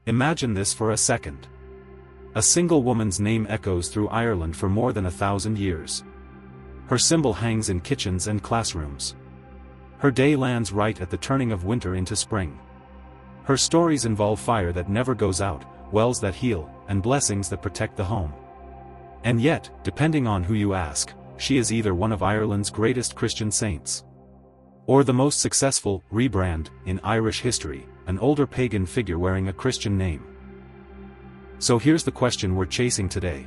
Imagine this for a second. A single woman's name echoes through Ireland for more than 1,000 years. Her symbol hangs in kitchens and classrooms. Her day lands right at the turning of winter into spring. Her stories involve fire that never goes out, wells that heal, and blessings that protect the home. And yet, depending on who you ask, she is either one of Ireland's greatest Christian saints, or the most successful rebrand in Irish history, an older pagan figure wearing a Christian name. So here's the question we're chasing today.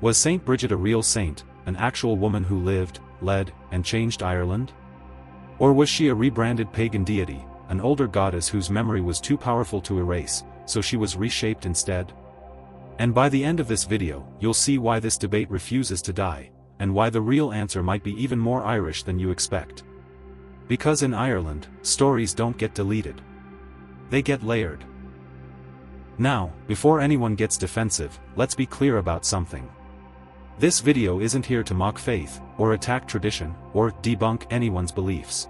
Was Saint Brigid a real saint, an actual woman who lived, led, and changed Ireland? Or was she a rebranded pagan deity, an older goddess whose memory was too powerful to erase, so she was reshaped instead? And by the end of this video, you'll see why this debate refuses to die, and why the real answer might be even more Irish than you expect. Because in Ireland, stories don't get deleted. They get layered. Now, before anyone gets defensive, let's be clear about something. This video isn't here to mock faith, or attack tradition, or debunk anyone's beliefs.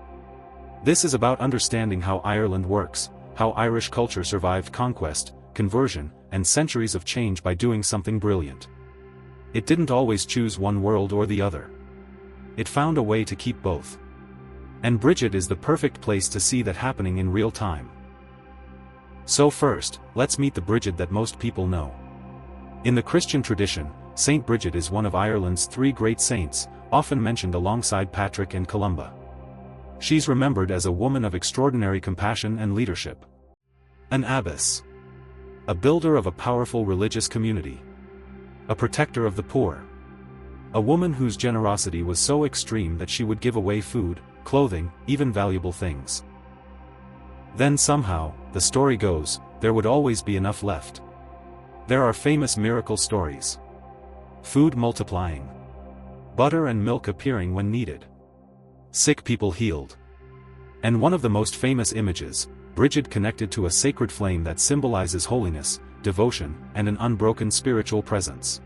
This is about understanding how Ireland works, how Irish culture survived conquest, conversion, and centuries of change by doing something brilliant. It didn't always choose one world or the other. It found a way to keep both. And Brigid is the perfect place to see that happening in real time. So first, let's meet the Brigid that most people know. In the Christian tradition, Saint Brigid is one of Ireland's 3 great saints, often mentioned alongside Patrick and Columba. She's remembered as a woman of extraordinary compassion and leadership. An abbess. A builder of a powerful religious community. A protector of the poor. A woman whose generosity was so extreme that she would give away food, clothing, even valuable things. Then somehow, the story goes, there would always be enough left. There are famous miracle stories. Food multiplying. Butter and milk appearing when needed. Sick people healed. And one of the most famous images, Brigid connected to a sacred flame that symbolizes holiness, devotion, and an unbroken spiritual presence.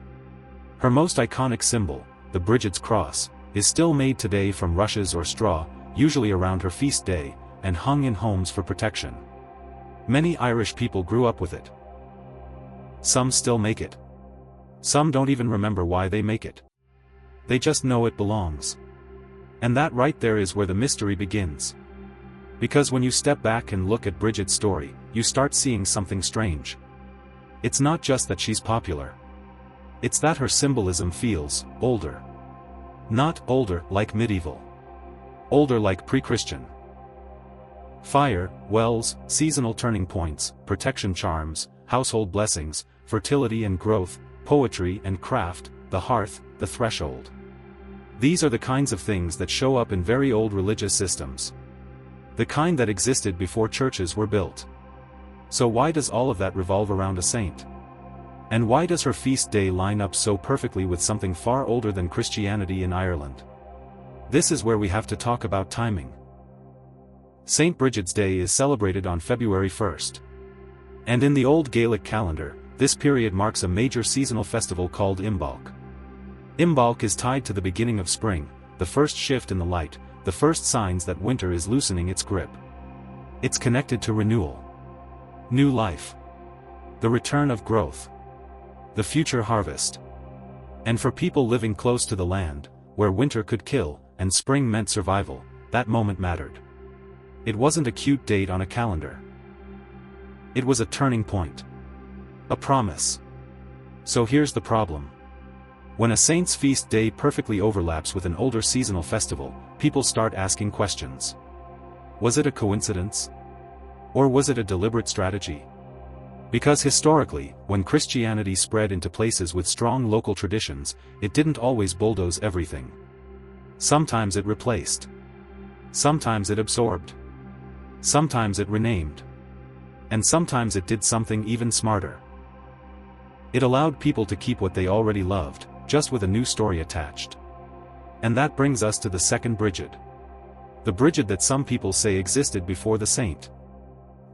Her most iconic symbol, the Brigid's cross, is still made today from rushes or straw, usually around her feast day, and hung in homes for protection. Many Irish people grew up with it. Some still make it. Some don't even remember why they make it. They just know it belongs. And that right there is where the mystery begins. Because when you step back and look at Brigid's story, you start seeing something strange. It's not just that she's popular. It's that her symbolism feels older. Not older like medieval. Older like pre-Christian. Fire, wells, seasonal turning points, protection charms, household blessings, fertility and growth, poetry and craft, the hearth, the threshold. These are the kinds of things that show up in very old religious systems. The kind that existed before churches were built. So why does all of that revolve around a saint? And why does her feast day line up so perfectly with something far older than Christianity in Ireland? This is where we have to talk about timing. Saint Brigid's Day is celebrated on February 1st. And in the old Gaelic calendar, this period marks a major seasonal festival called Imbolc. Imbolc is tied to the beginning of spring, the first shift in the light, the first signs that winter is loosening its grip. It's connected to renewal. New life. The return of growth. The future harvest. And for people living close to the land, where winter could kill, and spring meant survival, that moment mattered. It wasn't a cute date on a calendar. It was a turning point. A promise. So here's the problem. When a saint's feast day perfectly overlaps with an older seasonal festival, people start asking questions. Was it a coincidence? Or was it a deliberate strategy? Because historically, when Christianity spread into places with strong local traditions, it didn't always bulldoze everything. Sometimes it replaced. Sometimes it absorbed. Sometimes it renamed. And sometimes it did something even smarter. It allowed people to keep what they already loved, just with a new story attached. And that brings us to the second Brigid. The Brigid that some people say existed before the saint.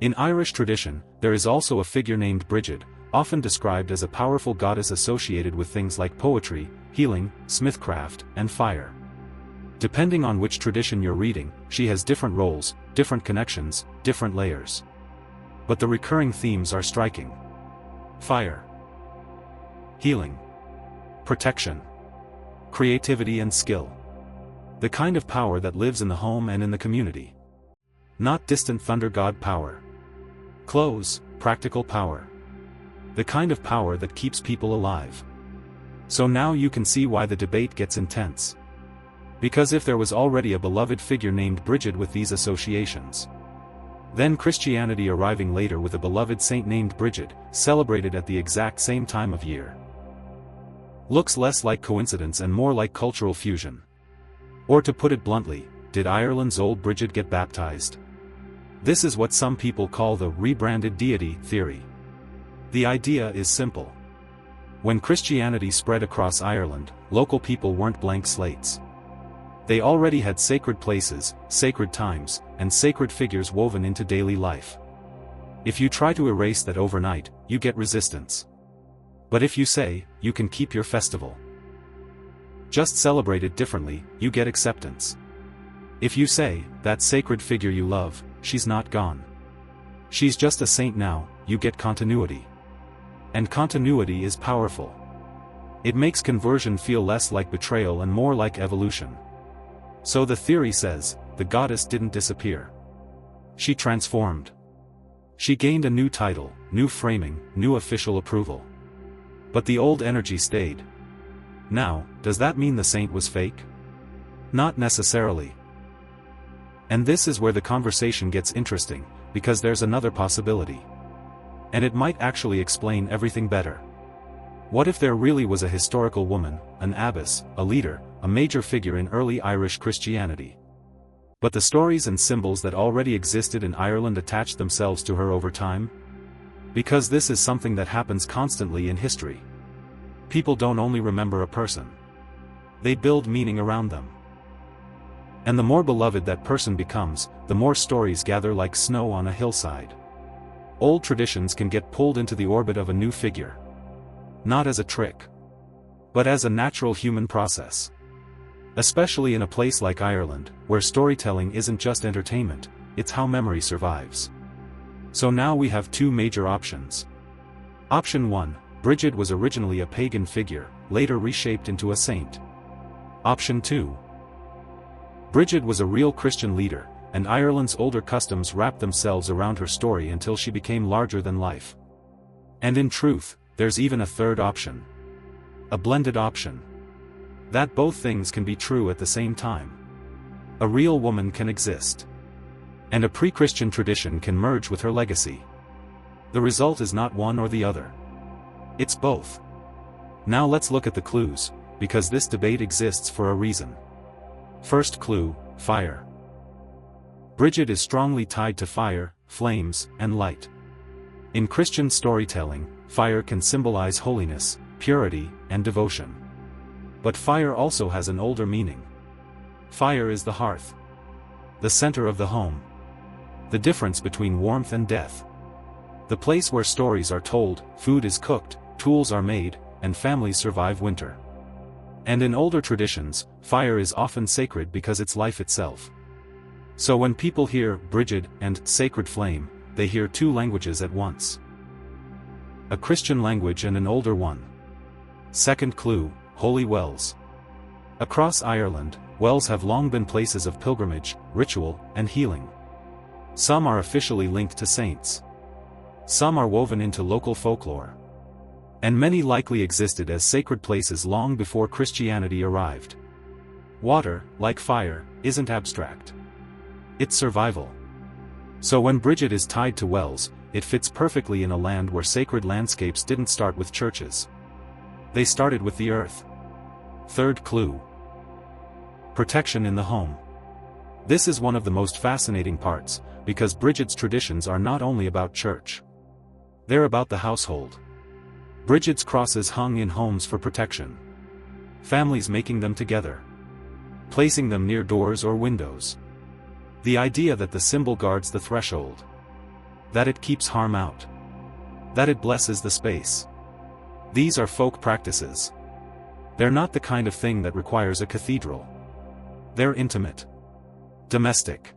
In Irish tradition, there is also a figure named Brigid, often described as a powerful goddess associated with things like poetry, healing, smithcraft, and fire. Depending on which tradition you're reading, she has different roles, different connections, different layers. But the recurring themes are striking. Fire. Healing. Protection. Creativity and skill. The kind of power that lives in the home and in the community. Not distant thunder god power. Close, practical power. The kind of power that keeps people alive. So now you can see why the debate gets intense. Because if there was already a beloved figure named Brigid with these associations, then Christianity arriving later with a beloved saint named Brigid, celebrated at the exact same time of year, looks less like coincidence and more like cultural fusion. Or to put it bluntly, did Ireland's old Brigid get baptized? This is what some people call the rebranded deity theory. The idea is simple. When Christianity spread across Ireland, local people weren't blank slates. They already had sacred places, sacred times, and sacred figures woven into daily life. If you try to erase that overnight, you get resistance. But if you say, you can keep your festival, just celebrate it differently, you get acceptance. If you say, that sacred figure you love, she's not gone, she's just a saint now, you get continuity. And continuity is powerful. It makes conversion feel less like betrayal and more like evolution. So the theory says, the goddess didn't disappear. She transformed. She gained a new title, new framing, new official approval. But the old energy stayed. Now, does that mean the saint was fake? Not necessarily. And this is where the conversation gets interesting, because there's another possibility. And it might actually explain everything better. What if there really was a historical woman, an abbess, a leader, a major figure in early Irish Christianity? But the stories and symbols that already existed in Ireland attached themselves to her over time? Because this is something that happens constantly in history. People don't only remember a person. They build meaning around them. And the more beloved that person becomes, the more stories gather like snow on a hillside. Old traditions can get pulled into the orbit of a new figure. Not as a trick, but as a natural human process. Especially in a place like Ireland, where storytelling isn't just entertainment, it's how memory survives. So now we have two major options. Option 1, Brigid was originally a pagan figure, later reshaped into a saint. Option 2, Brigid was a real Christian leader, and Ireland's older customs wrapped themselves around her story until she became larger than life. And in truth, there's even a third option. A blended option. That both things can be true at the same time. A real woman can exist. And a pre-Christian tradition can merge with her legacy. The result is not one or the other. It's both. Now let's look at the clues, because this debate exists for a reason. First clue, fire. Brigid is strongly tied to fire, flames, and light. In Christian storytelling, fire can symbolize holiness, purity, and devotion. But fire also has an older meaning. Fire is the hearth, the center of the home, the difference between warmth and death, the place where stories are told, food is cooked, tools are made, and families survive winter. And in older traditions, fire is often sacred because it's life itself. So when people hear Brigid and sacred flame, they hear two languages at once. A Christian language and an older one. Second clue, holy wells. Across Ireland, wells have long been places of pilgrimage, ritual, and healing. Some are officially linked to saints. Some are woven into local folklore. And many likely existed as sacred places long before Christianity arrived. Water, like fire, isn't abstract. It's survival. So when Brigid is tied to wells, it fits perfectly in a land where sacred landscapes didn't start with churches. They started with the earth. Third clue. Protection in the home. This is one of the most fascinating parts, because Brigid's traditions are not only about church. They're about the household. Brigid's crosses hung in homes for protection. Families making them together. Placing them near doors or windows. The idea that the symbol guards the threshold. That it keeps harm out. That it blesses the space. These are folk practices. They're not the kind of thing that requires a cathedral. They're intimate. Domestic.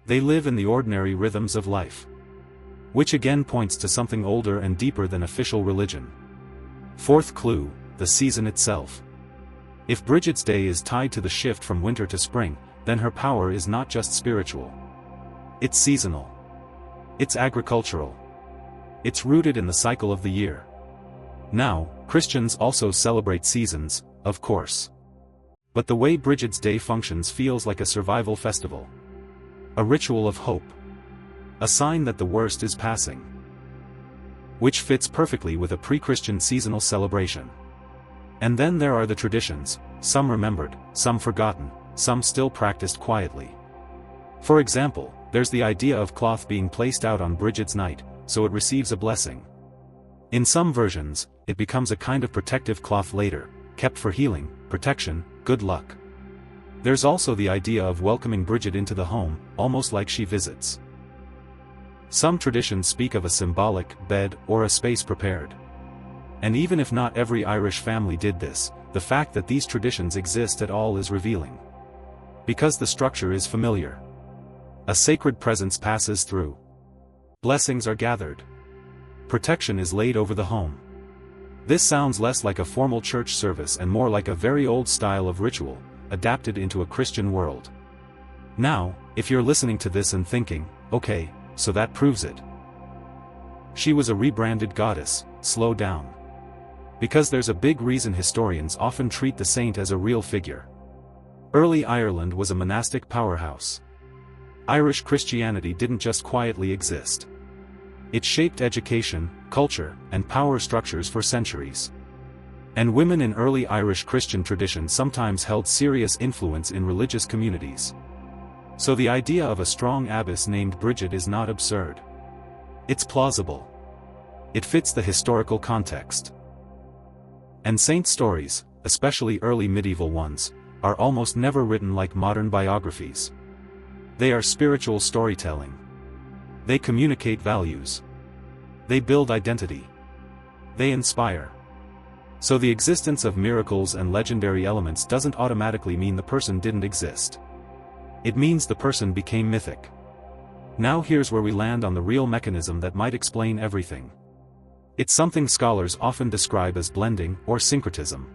They live in the ordinary rhythms of life. Which again points to something older and deeper than official religion. Fourth clue, the season itself. If Brigid's day is tied to the shift from winter to spring, then her power is not just spiritual. It's seasonal. It's agricultural. It's rooted in the cycle of the year. Now, Christians also celebrate seasons, of course. But the way Brigid's day functions feels like a survival festival. A ritual of hope. A sign that the worst is passing. Which fits perfectly with a pre-Christian seasonal celebration. And then there are the traditions, some remembered, some forgotten, some still practiced quietly. For example, there's the idea of cloth being placed out on Brigid's night, so it receives a blessing. In some versions, it becomes a kind of protective cloth later, kept for healing, protection, good luck. There's also the idea of welcoming Brigid into the home, almost like she visits. Some traditions speak of a symbolic bed or a space prepared. And even if not every Irish family did this, the fact that these traditions exist at all is revealing. Because the structure is familiar. A sacred presence passes through. Blessings are gathered. Protection is laid over the home. This sounds less like a formal church service and more like a very old style of ritual, adapted into a Christian world. Now, if you're listening to this and thinking, okay, so that proves it. She was a rebranded goddess, slow down. Because there's a big reason historians often treat the saint as a real figure. Early Ireland was a monastic powerhouse. Irish Christianity didn't just quietly exist. It shaped education, culture, and power structures for centuries. And women in early Irish Christian tradition sometimes held serious influence in religious communities. So the idea of a strong abbess named Brigid is not absurd. It's plausible. It fits the historical context. And saint stories, especially early medieval ones, are almost never written like modern biographies. They are spiritual storytelling. They communicate values. They build identity. They inspire. So the existence of miracles and legendary elements doesn't automatically mean the person didn't exist. It means the person became mythic. Now here's where we land on the real mechanism that might explain everything. It's something scholars often describe as blending or syncretism.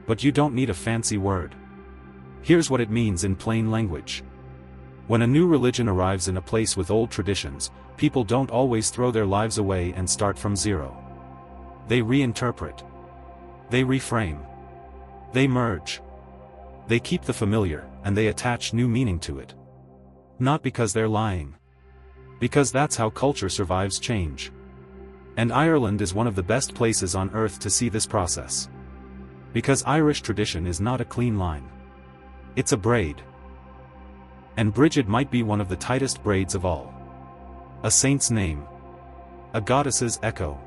But you don't need a fancy word. Here's what it means in plain language. When a new religion arrives in a place with old traditions, people don't always throw their lives away and start from zero. They reinterpret. They reframe. They merge. They keep the familiar, and they attach new meaning to it. Not because they're lying. Because that's how culture survives change. And Ireland is one of the best places on earth to see this process. Because Irish tradition is not a clean line. It's a braid. And Brigid might be one of the tightest braids of all. A saint's name. A goddess's echo.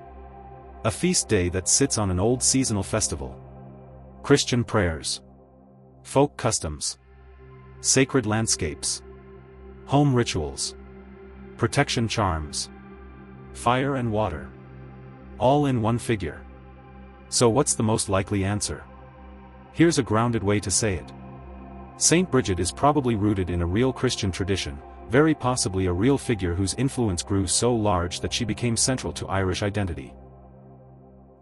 A feast day that sits on an old seasonal festival. Christian prayers. Folk customs. Sacred landscapes. Home rituals. Protection charms. Fire and water. All in one figure. So what's the most likely answer? Here's a grounded way to say it. Saint Brigid is probably rooted in a real Christian tradition, very possibly a real figure whose influence grew so large that she became central to Irish identity.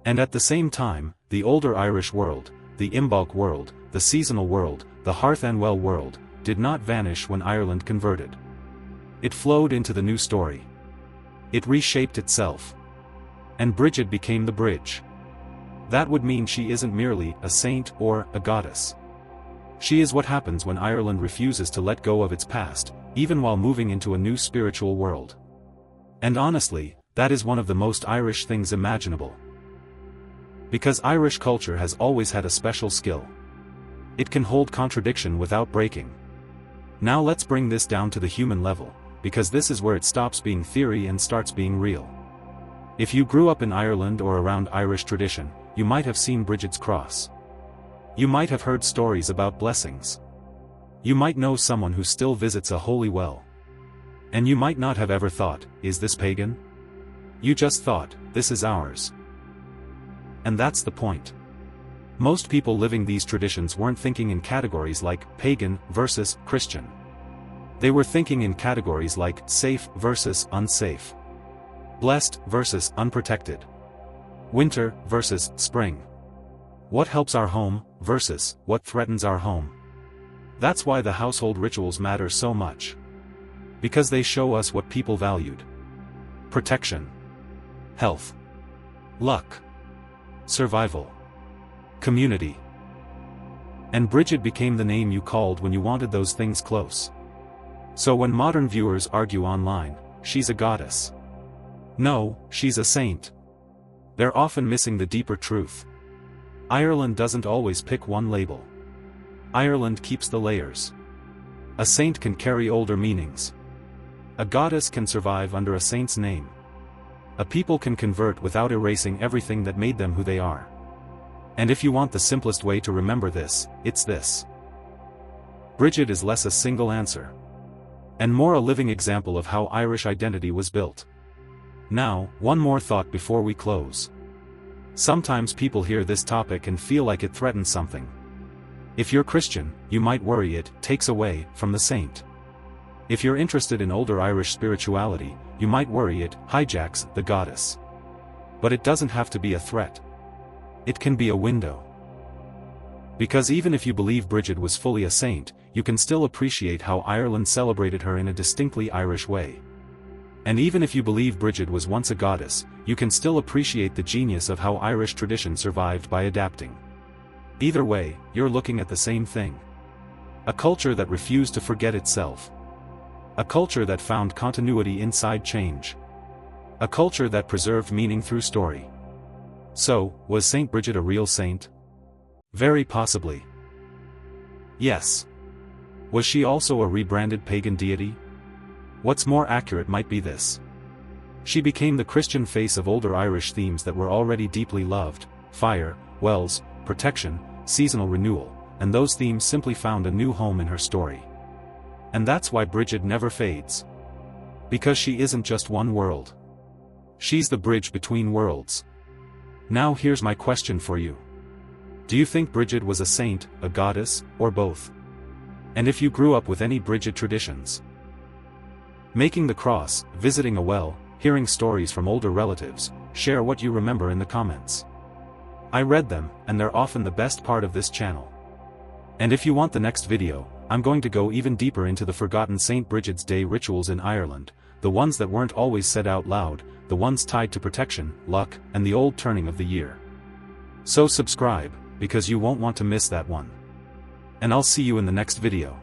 And at the same time, the older Irish world, the Imbolc world, the seasonal world, the hearth and well world, did not vanish when Ireland converted. It flowed into the new story. It reshaped itself. And Brigid became the bridge. That would mean she isn't merely a saint or a goddess. She is what happens when Ireland refuses to let go of its past, even while moving into a new spiritual world. And honestly, that is one of the most Irish things imaginable. Because Irish culture has always had a special skill. It can hold contradiction without breaking. Now let's bring this down to the human level, because this is where it stops being theory and starts being real. If you grew up in Ireland or around Irish tradition, you might have seen Brigid's cross. You might have heard stories about blessings. You might know someone who still visits a holy well. And you might not have ever thought, is this pagan? You just thought, this is ours. And that's the point. Most people living these traditions weren't thinking in categories like pagan versus Christian. They were thinking in categories like safe versus unsafe, blessed versus unprotected, winter versus spring, what helps our home versus what threatens our home. That's why the household rituals matter so much. Because they show us what people valued: protection, health, luck, survival, community. And Brigid became the name you called when you wanted those things close. So when modern viewers argue online, she's a goddess, no, she's a saint, they're often missing the deeper truth. Ireland doesn't always pick one label. Ireland keeps the layers. A saint can carry older meanings. A goddess can survive under a saint's name. A people can convert without erasing everything that made them who they are. And if you want the simplest way to remember this, it's this: Brigid is less a single answer, and more a living example of how Irish identity was built. Now, one more thought before we close. Sometimes people hear this topic and feel like it threatens something. If you're Christian, you might worry it takes away from the saint. If you're interested in older Irish spirituality, you might worry it hijacks the goddess. But it doesn't have to be a threat. It can be a window. Because even if you believe Brigid was fully a saint, you can still appreciate how Ireland celebrated her in a distinctly Irish way. And even if you believe Brigid was once a goddess, you can still appreciate the genius of how Irish tradition survived by adapting. Either way, you're looking at the same thing. A culture that refused to forget itself. A culture that found continuity inside change. A culture that preserved meaning through story. So, was Saint Brigid a real saint? Very possibly. Yes. Was she also a rebranded pagan deity? What's more accurate might be this: she became the Christian face of older Irish themes that were already deeply loved: fire, wells, protection, seasonal renewal, and those themes simply found a new home in her story. And that's why Brigid never fades. Because she isn't just one world. She's the bridge between worlds. Now here's my question for you. Do you think Brigid was a saint, a goddess, or both? And if you grew up with any Brigid traditions, making the cross, visiting a well, hearing stories from older relatives, share what you remember in the comments. I read them, and they're often the best part of this channel. And if you want the next video, I'm going to go even deeper into the forgotten Saint Brigid's Day rituals in Ireland, the ones that weren't always said out loud, the ones tied to protection, luck, and the old turning of the year. So subscribe, because you won't want to miss that one. And I'll see you in the next video.